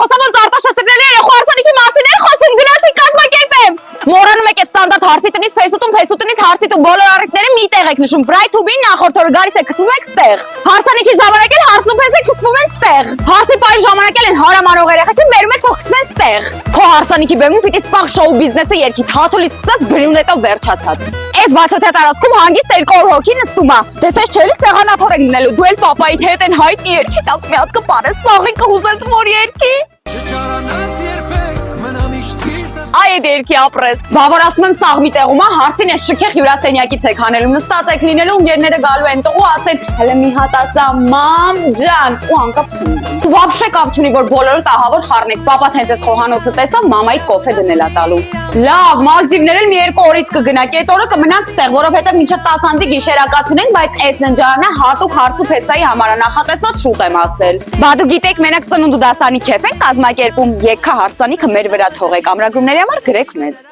խոսանոց արտաշատերների երեխու հարսանիքի մասին խոսում գնացի կազմակերպեմ։ Մորանում եք այդ ստանդարտ հարսի տնից փեսուտունից հարսի տուն բոլոր առիթները մի տեղ եք նշում։ Bright-to-be նախորդ օրը գալիս եք գցվում եք ստեղ։ Հարսանիքի ժամանակ էլ հարսն ու փեսը գցվում են ստեղ։ Հարսի պարի ժամանակ էլ են հարամանող երեխեքին բերում եք թող գցվեն ստեղ։ Քո հարսանիքի բերում պիտի սպաղ շոու բիզնեսը երկի թաթուլից սկսած բրյունետով վերջացած։ Այս բացօթյա տարածքում հանգիստ 200 հոգի նստում է։ Տեսես չէ՞ սեղանաթոռ են գնելու։ Դու էլ պապայիդ հետ են հայտնի երկի տակ մի հատ կպարես սաղի կհուզես որ երկի։ Այ դերքի ապրես։ Բավար ասում եմ սաղ մի տեղում է հարսին էս շքեղ հյուրասենյակից եք հանելու նստած եք լինելու ընկերները գալու են տղու ասեն հələ մի հատ ասա մամ ջան ու անկապ վաբշե կապ չունի որ բոլորը տահավոր խառնեք պապատ հենց էս խոհանոցը տեսա մամայի կոֆե դնելա տալու լավ մալդիվներ էլ մի երկու օրից կգնաք այդ օրը կմնաք ստեղ որովհետև մինչև 10 անձի գիշերակացուն ենք բայց այս ննջարանը հատուկ հարսու փեսայի համար է նախատեսված շուտ եմ ասել բա դու գիտեք մենակ ծնունդ ու դասանի քեֆ ենք կազմակերպում եկա հարսանիքը մեր վրա թողեք ամրագրումների համար գրեք մեզ